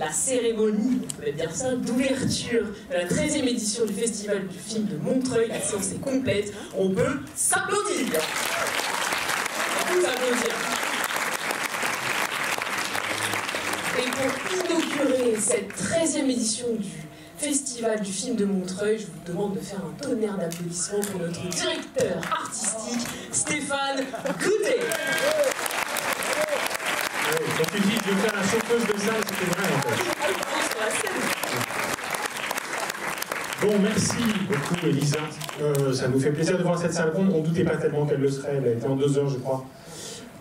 la cérémonie, on peut dire ça, d'ouverture de la 13e édition du Festival du film de Montreuil. La séance est complète, on peut s'applaudir. On peut s'applaudir. Et pour inaugurer cette 13e édition du Festival du film de Montreuil, je vous demande de faire un tonnerre d'applaudissements pour notre directeur artistique, Stéphane Goudet. Quand tu dis que je vais faire la chaufferise de salle, c'était vrai en fait. Bon, merci beaucoup Elisa. Ça nous fait plaisir de voir cette salle ronde. On ne doutait pas tellement qu'elle le serait. Elle a été en 2 heures, je crois.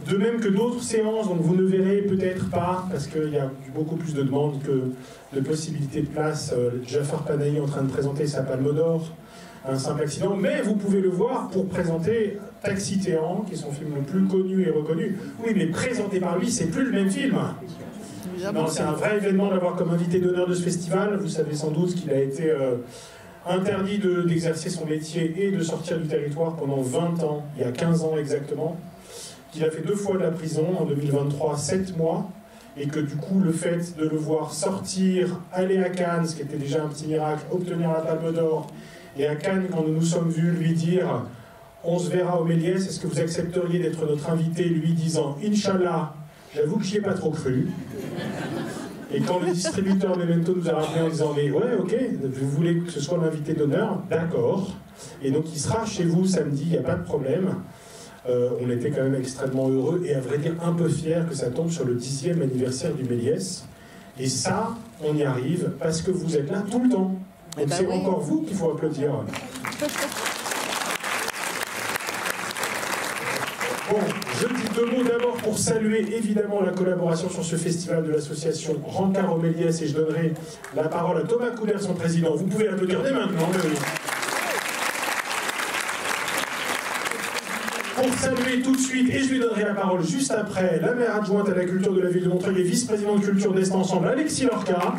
De même que d'autres séances, donc vous ne verrez peut-être pas, parce qu'il y a beaucoup plus de demandes que de possibilités de place. Jafar Panahi en train de présenter sa Palme d'Or, Un simple accident, mais vous pouvez le voir pour présenter Taxi Téhéran, qui est son film le plus connu et reconnu. Oui, mais présenté par lui, c'est plus le même film. Non, c'est un vrai événement d'avoir comme invité d'honneur de ce festival. Vous savez sans doute qu'il a été interdit d'exercer son métier et de sortir du territoire pendant 20 ans, il y a 15 ans exactement. Qu'il a fait 2 fois de la prison, en 2023, 7 mois, et que du coup, le fait de le voir sortir, aller à Cannes, ce qui était déjà un petit miracle, obtenir la Palme d'Or, et à Cannes, quand nous nous sommes vus, lui dire « On se verra au Méliès, est-ce que vous accepteriez d'être notre invité ?» lui disant « Inch'Allah », j'avoue que j'y ai pas trop cru. Et quand le distributeur Memento nous a rappelé en disant « Mais ouais, ok, vous voulez que ce soit l'invité d'honneur ? D'accord. » Et donc il sera chez vous samedi, il n'y a pas de problème. On était quand même extrêmement heureux et à vrai dire un peu fiers que ça tombe sur le 10e anniversaire du Méliès. Et ça, on y arrive parce que vous êtes là tout le temps. Donc c'est encore vous qu'il faut applaudir. Bon, je dis 2 mots d'abord pour saluer évidemment la collaboration sur ce festival de l'association Rencard au Méliès et je donnerai la parole à Thomas Couder, son président. Vous pouvez l'applaudir dès maintenant. Pour saluer tout de suite, et je lui donnerai la parole juste après, la maire adjointe à la culture de la ville de Montreuil et vice-président de culture d'Est Ensemble, Alexis Lorca.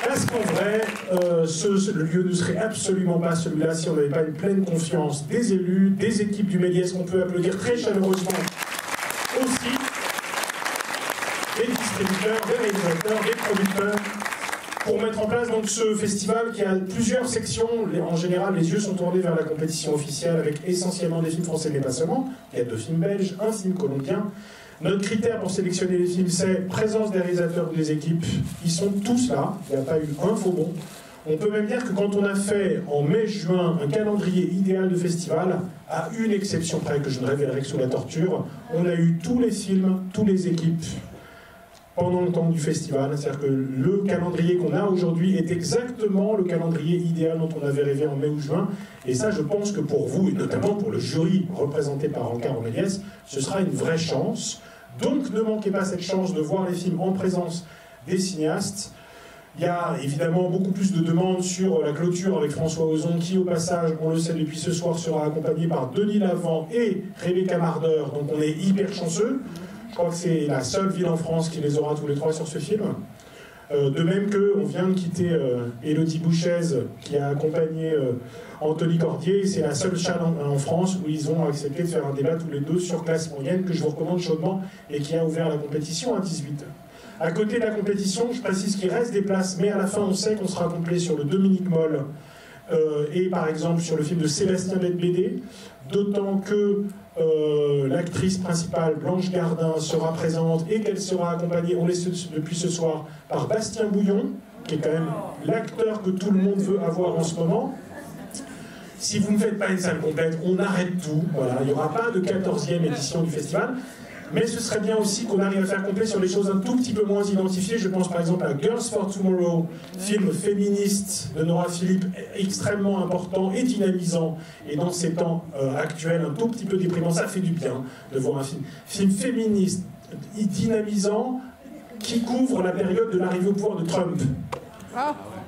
Parce qu'en vrai, le lieu ne serait absolument pas celui-là si on n'avait pas une pleine confiance des élus, des équipes du Méliès qu'on peut applaudir très chaleureusement aussi, des distributeurs, des réalisateurs, des producteurs, pour mettre en place donc ce festival qui a plusieurs sections. En général, les yeux sont tournés vers la compétition officielle avec essentiellement des films français, mais pas seulement. Il y a 2 films belges, 1 film colombien. Notre critère pour sélectionner les films, c'est présence des réalisateurs ou des équipes. Ils sont tous là, il n'y a pas eu un faux bon. On peut même dire que quand on a fait en mai-juin un calendrier idéal de festival, à une exception près que je ne révélerai que sous la torture, on a eu tous les films, toutes les équipes pendant le temps du festival. C'est-à-dire que le calendrier qu'on a aujourd'hui est exactement le calendrier idéal dont on avait rêvé en mai ou juin. Et ça, je pense que pour vous, et notamment pour le jury représenté par Rencard au Méliès, ce sera une vraie chance. Donc ne manquez pas cette chance de voir les films en présence des cinéastes. Il y a évidemment beaucoup plus de demandes sur la clôture avec François Ozon, qui au passage, on le sait depuis ce soir, sera accompagné par Denis Lavant et Rebecca Marder. Donc on est hyper chanceux. Je crois que c'est la seule ville en France qui les aura tous les 3 sur ce film. De même qu'on vient de quitter Élodie Bouchez, qui a accompagné Anthony Cordier. C'est la seule chaîne en France où ils ont accepté de faire un débat tous les 2 sur classe moyenne, que je vous recommande chaudement, et qui a ouvert la compétition à 18h. À côté de la compétition, je précise qu'il reste des places, mais à la fin, on sait qu'on sera complet sur le Dominique Moll, et par exemple sur le film de Sébastien Bedbédé, d'autant que l'actrice principale, Blanche Gardin, sera présente et qu'elle sera accompagnée, on l'est depuis ce soir, par Bastien Bouillon, qui est quand même l'acteur que tout le monde veut avoir en ce moment. Si vous ne faites pas une salle complète, on arrête tout. Voilà. Il n'y aura pas de 14e édition du festival. Mais ce serait bien aussi qu'on arrive à faire complet sur les choses un tout petit peu moins identifiées. Je pense par exemple à Girls for Tomorrow, film féministe de Nora Philippe, extrêmement important et dynamisant. Et dans ces temps actuels, un tout petit peu déprimant, ça fait du bien de voir un film féministe, dynamisant, qui couvre la période de l'arrivée au pouvoir de Trump.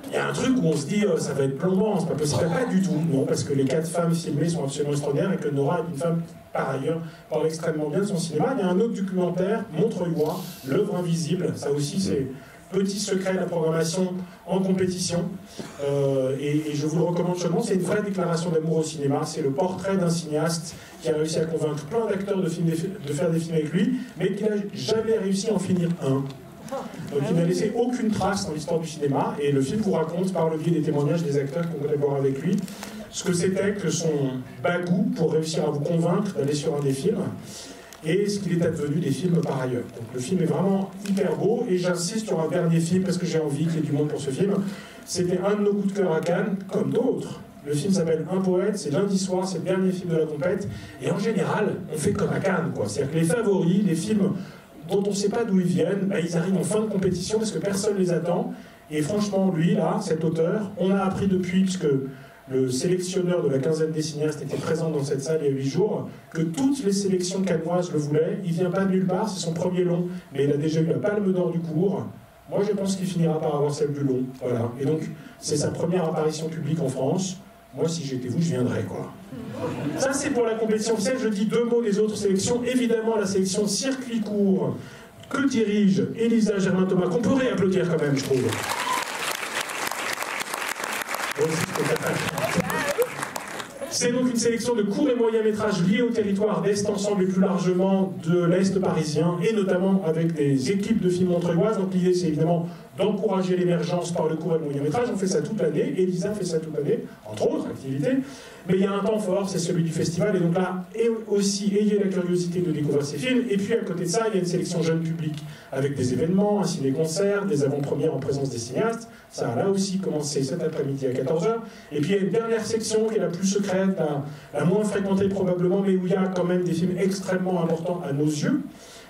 Il y a un truc où on se dit ça va être plombant, c'est pas possible. Pas du tout, non, parce que les 4 femmes filmées sont absolument extraordinaires et que Nora est une femme, par ailleurs, parle extrêmement bien de son cinéma. Il y a un autre documentaire, Montreuil-Roi, L'œuvre invisible, ça aussi c'est petit secret de la programmation en compétition. Et je vous le recommande chaudement, c'est une vraie déclaration d'amour au cinéma. C'est le portrait d'un cinéaste qui a réussi à convaincre plein d'acteurs de faire des films avec lui, mais qui n'a jamais réussi à en finir un. Donc il n'a laissé aucune trace dans l'histoire du cinéma, et le film vous raconte, par le biais des témoignages des acteurs qui ont collaboré avec lui, ce que c'était que son bagou pour réussir à vous convaincre d'aller sur un des films, et ce qu'il est advenu des films par ailleurs. Donc le film est vraiment hyper beau, et j'insiste sur un dernier film parce que j'ai envie qu'il y ait du monde pour ce film. C'était un de nos coups de cœur à Cannes, comme d'autres. Le film s'appelle Un poète, c'est lundi soir, c'est le dernier film de la compète, et en général, on fait comme à Cannes, quoi. C'est-à-dire que les favoris, les films dont on ne sait pas d'où ils viennent, bah, ils arrivent en fin de compétition parce que personne ne les attend. Et franchement, lui, là, cet auteur, on a appris depuis, puisque le sélectionneur de la quinzaine des cinéastes était présent dans cette salle il y a 8 jours, que toutes les sélections cannoises le voulaient. Il ne vient pas de nulle part, c'est son premier long, mais il a déjà eu la Palme d'Or du cours. Moi, je pense qu'il finira par avoir celle du long. Voilà. Et donc, c'est sa première apparition publique en France. Moi, si j'étais vous, je viendrais, quoi. Ça, c'est pour la compétition officielle. Je dis 2 mots des autres sélections. Évidemment, la sélection circuit court que dirige Elisa Germain-Thomas, qu'on peut réapplaudir quand même, je trouve. C'est donc une sélection de courts et moyens métrages liés au territoire d'Est Ensemble et plus largement de l'Est parisien, et notamment avec des équipes de films montreuilloises. Donc l'idée, c'est évidemment d'encourager l'émergence par le court et le moyen métrage. On fait ça toute l'année, Elisa fait ça toute l'année, entre autres activités. Mais il y a un temps fort, c'est celui du festival, et donc là, et aussi, ayez la curiosité de découvrir ces films. Et puis à côté de ça, il y a une sélection jeune public, avec des événements, un ciné-concert, des avant-premières en présence des cinéastes. Ça a là aussi commencé cet après-midi à 14h. Et puis il y a une dernière section qui est la plus secrète, la moins fréquentée probablement, mais où il y a quand même des films extrêmement importants à nos yeux,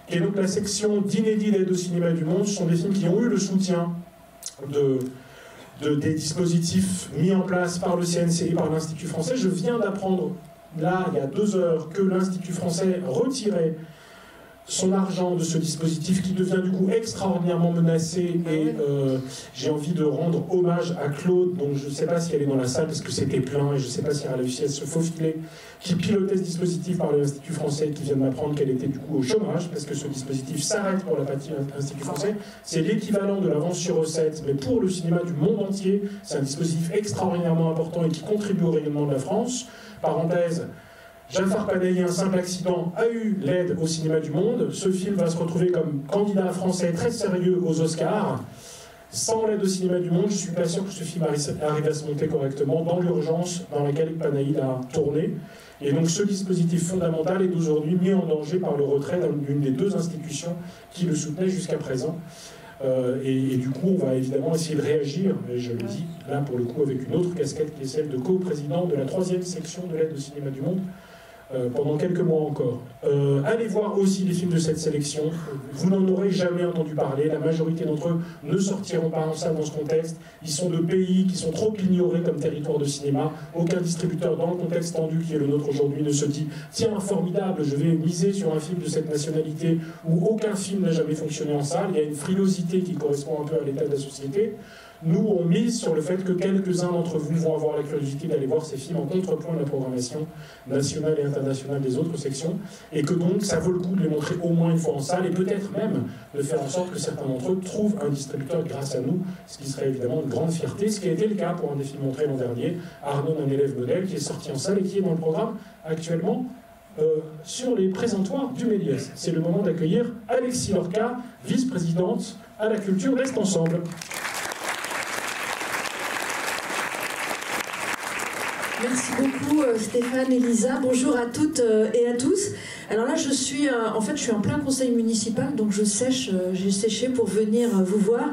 qui est donc la section d'inédits d'aide au cinéma du monde. Ce sont des films qui ont eu le soutien des dispositifs mis en place par le CNC et par l'Institut français. Je viens d'apprendre, là, il y a 2 heures, que l'Institut français retirait son argent de ce dispositif qui devient du coup extraordinairement menacé, et j'ai envie de rendre hommage à Claude, donc je ne sais pas si elle est dans la salle parce que c'était plein et je ne sais pas si elle a réussi à se faufiler, qui pilotait ce dispositif par l'Institut français, qui vient de m'apprendre qu'elle était du coup au chômage parce que ce dispositif s'arrête pour la partie Institut français. C'est l'équivalent de l'avance sur recette, mais pour le cinéma du monde entier. C'est un dispositif extraordinairement important et qui contribue au rayonnement de la France. Parenthèse, Jafar Panahi, un simple accident, a eu l'aide au cinéma du monde. Ce film va se retrouver comme candidat français très sérieux aux Oscars. Sans l'aide au cinéma du monde, je ne suis pas sûr que ce film arrive à se monter correctement dans l'urgence dans laquelle Panahi a tourné. Et donc ce dispositif fondamental est aujourd'hui mis en danger par le retrait d'une des 2 institutions qui le soutenaient jusqu'à présent. Et du coup, on va évidemment essayer de réagir, et je le dis là pour le coup avec une autre casquette qui est celle de co-président de la 3e section de l'aide au cinéma du monde, pendant quelques mois encore. Allez voir aussi les films de cette sélection. Vous n'en aurez jamais entendu parler. La majorité d'entre eux ne sortiront pas en salle dans ce contexte. Ils sont de pays qui sont trop ignorés comme territoire de cinéma. Aucun distributeur dans le contexte tendu qui est le nôtre aujourd'hui ne se dit « Tiens, formidable, je vais miser sur un film de cette nationalité où aucun film n'a jamais fonctionné en salle. » Il y a une frilosité qui correspond un peu à l'état de la société. Nous, on mise sur le fait que quelques-uns d'entre vous vont avoir la curiosité d'aller voir ces films en contrepoint de la programmation nationale et internationale des autres sections, et que donc ça vaut le coup de les montrer au moins une fois en salle, et peut-être même de faire en sorte que certains d'entre eux trouvent un distributeur grâce à nous, ce qui serait évidemment une grande fierté, ce qui a été le cas pour un des films montrés l'an dernier, Arnaud, un élève modèle, qui est sorti en salle et qui est dans le programme actuellement sur les présentoirs du Méliès. C'est le moment d'accueillir Alexis Lorca, vice-présidente à la culture d'Est Ensemble. Merci beaucoup Stéphane, Elisa. Bonjour à toutes et à tous. Alors là, je suis en plein conseil municipal, donc j'ai séché pour venir vous voir.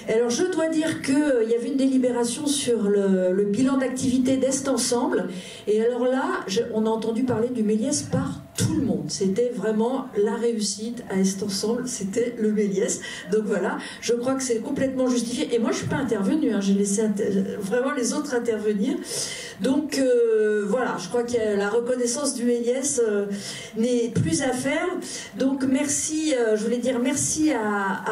Alors je dois dire qu'il y avait une délibération sur le bilan d'activité d'Est Ensemble. Et alors là, on a entendu parler du Méliès par tout le monde. C'était vraiment la réussite à Est Ensemble, c'était le Méliès. Donc voilà, je crois que c'est complètement justifié. Et moi, je ne suis pas intervenue, j'ai laissé vraiment les autres intervenir. Donc voilà, je crois que la reconnaissance du Méliès n'est plus à faire. Donc merci, je voulais dire merci à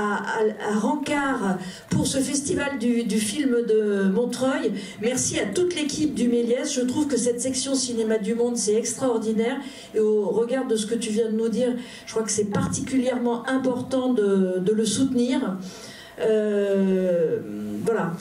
Rancard pour ce festival du film de Montreuil. Merci à toute l'équipe du Méliès. Je trouve que cette section Cinéma du Monde, c'est extraordinaire. Et au regard de ce que tu viens de nous dire, je crois que c'est particulièrement important de le soutenir. Voilà.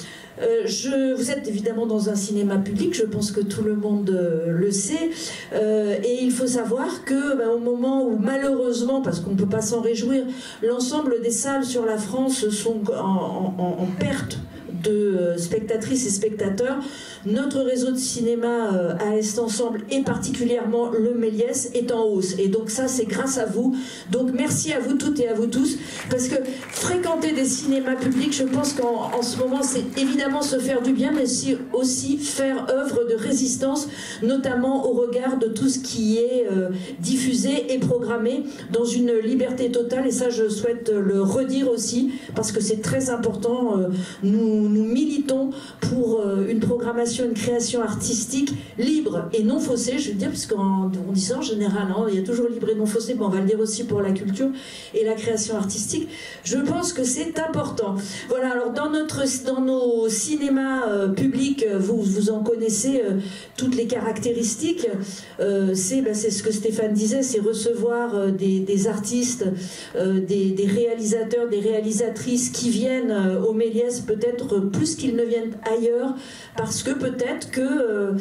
Vous êtes évidemment dans un cinéma public, je pense que tout le monde le sait, et il faut savoir que au moment où malheureusement, parce qu'on ne peut pas s'en réjouir, l'ensemble des salles sur la France sont en perte de spectatrices et spectateurs, notre réseau de cinéma à Est Ensemble, et particulièrement le Méliès, est en hausse. Et donc ça, c'est grâce à vous. Donc merci à vous toutes et à vous tous, parce que fréquenter des cinémas publics, je pense qu'en ce moment, c'est évidemment se faire du bien, mais aussi faire œuvre de résistance, notamment au regard de tout ce qui est diffusé et programmé dans une liberté totale. Et ça, je souhaite le redire aussi, parce que c'est très important. Nous militons pour une programmation, une création artistique libre et non faussée, je veux dire, puisqu'on dit ça en général, hein, il y a toujours libre et non faussé, mais on va le dire aussi pour la culture et la création artistique. Je pense que c'est important. Voilà, alors dans nos cinémas publics, vous en connaissez toutes les caractéristiques. C'est ce que Stéphane disait, c'est recevoir des artistes, des réalisateurs, des réalisatrices qui viennent au Méliès peut-être plus qu'ils ne viennent ailleurs, parce que peut-être que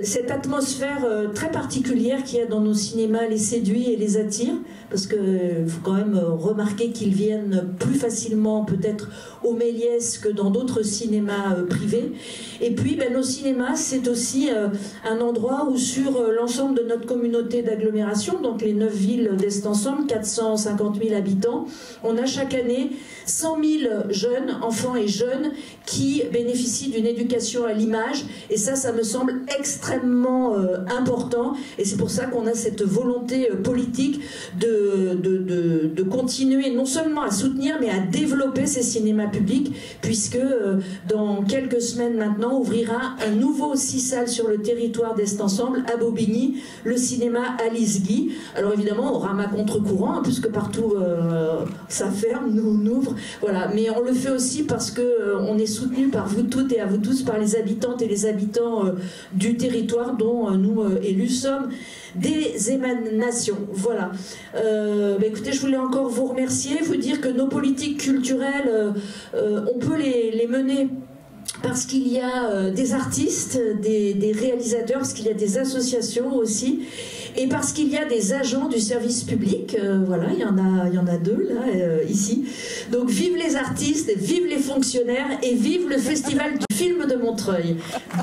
cette atmosphère très particulière qu'il y a dans nos cinémas les séduit et les attire, parce qu'il faut quand même remarquer qu'ils viennent plus facilement peut-être au Méliès que dans d'autres cinémas privés. Et puis nos cinémas, c'est aussi un endroit où sur l'ensemble de notre communauté d'agglomération, donc les 9 villes d'Est Ensemble, 450 000 habitants, on a chaque année 100 000 jeunes, enfants et jeunes, qui bénéficient d'une éducation à l'image, et ça me semble extrêmement important, et c'est pour ça qu'on a cette volonté politique de continuer non seulement à soutenir, mais à développer ces cinémas publics, puisque dans quelques semaines maintenant ouvrira un nouveau 6 salles sur le territoire d'Est Ensemble, à Bobigny, le cinéma Alice Guy. Alors évidemment, on rame à contre-courant, hein, puisque partout ça ferme, nous on ouvre, voilà, mais on le fait aussi parce que on est soutenu par vous toutes et à vous tous, par les habitantes et les habitants du territoire dont nous, élus, sommes des émanations. Voilà. Écoutez, je voulais encore vous remercier, vous dire que nos politiques culturelles, on peut les mener parce qu'il y a des artistes, des réalisateurs, parce qu'il y a des associations aussi, et parce qu'il y a des agents du service public. Voilà, il y en a 2 là, ici. Donc vive les artistes, vive les fonctionnaires, et vive le festival du film de Montreuil.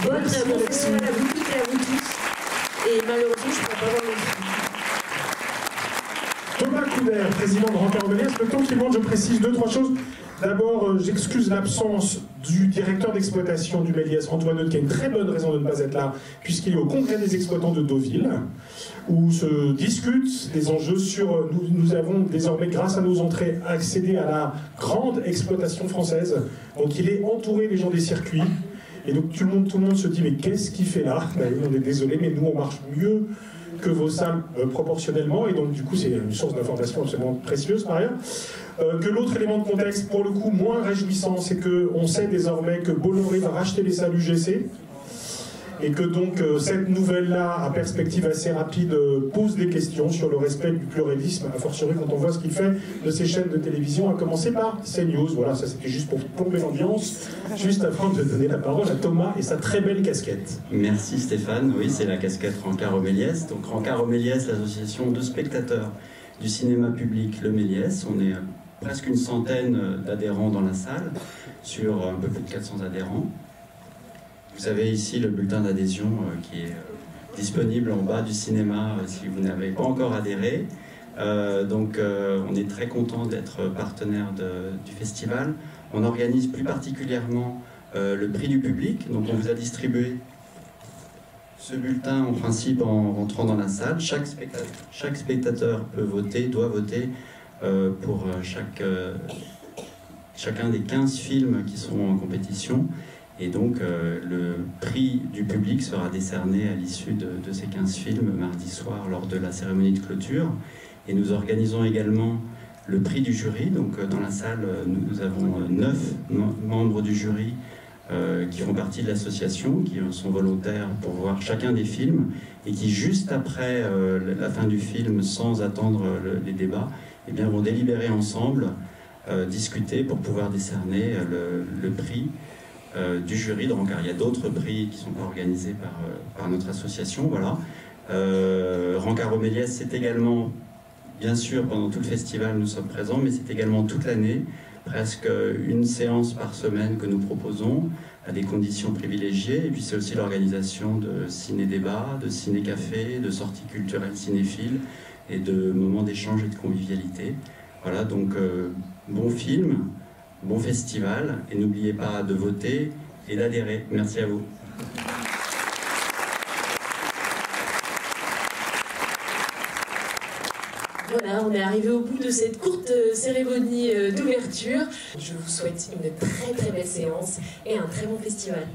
Bonne festival à vous toutes et à vous tous. Et malheureusement, je ne pourrais pas voir le film. Thomas Couder, président de Rancard au Méliès. Le temps qui monte, je précise 2-3 choses. D'abord, j'excuse l'absence du directeur d'exploitation du Méliès, Antoine Eudes, qui a une très bonne raison de ne pas être là, puisqu'il est au congrès des exploitants de Deauville, où se discutent des enjeux sur... Nous avons désormais, grâce à nos entrées, accédé à la grande exploitation française. Donc il est entouré des gens des circuits. Et donc tout le monde se dit, mais qu'est-ce qu'il fait là? On est désolé, mais nous on marche mieux que vos salles proportionnellement, et donc du coup c'est une source d'information absolument précieuse par ailleurs. Que l'autre élément de contexte, pour le coup moins réjouissant, c'est qu'on sait désormais que Bolloré va racheter les salles UGC, et que donc cette nouvelle-là, à perspective assez rapide, pose des questions sur le respect du pluralisme, a fortiori quand on voit ce qu'il fait de ces chaînes de télévision, à commencer par CNews. Voilà, ça c'était juste pour plomber l'ambiance, juste avant de donner la parole à Thomas et sa très belle casquette. Merci Stéphane, oui, c'est la casquette Rancard au Méliès. Donc Rancard au Méliès, l'association de spectateurs du cinéma public Le Méliès. On est presque une centaine d'adhérents dans la salle, sur un peu plus de 400 adhérents. Vous avez ici le bulletin d'adhésion qui est disponible en bas du cinéma si vous n'avez pas encore adhéré. On est très content d'être partenaire du festival. On organise plus particulièrement le prix du public. Donc on vous a distribué ce bulletin en principe en rentrant dans la salle. Chaque spectateur peut voter, doit voter pour chacun des 15 films qui sont en compétition. Et donc, le prix du public sera décerné à l'issue de ces 15 films mardi soir lors de la cérémonie de clôture. Et nous organisons également le prix du jury. Donc, dans la salle, nous avons 9 membres du jury qui font partie de l'association, qui sont volontaires pour voir chacun des films et qui, juste après la fin du film, sans attendre les débats, eh bien, vont délibérer ensemble discuter pour pouvoir décerner le prix du jury de Rancard. Il y a d'autres prix qui sont pas organisés par notre association. Voilà. Rancard au Méliès, c'est également, bien sûr, pendant tout le festival, nous sommes présents, mais c'est également toute l'année, presque une séance par semaine que nous proposons, à des conditions privilégiées. Et puis c'est aussi l'organisation de ciné-débats, de ciné-cafés, de sorties culturelles cinéphiles et de moments d'échange et de convivialité. Voilà, donc bon film, bon festival, et n'oubliez pas de voter et d'adhérer. Merci à vous. Voilà, on est arrivé au bout de cette courte cérémonie d'ouverture. Je vous souhaite une très très belle séance et un très bon festival.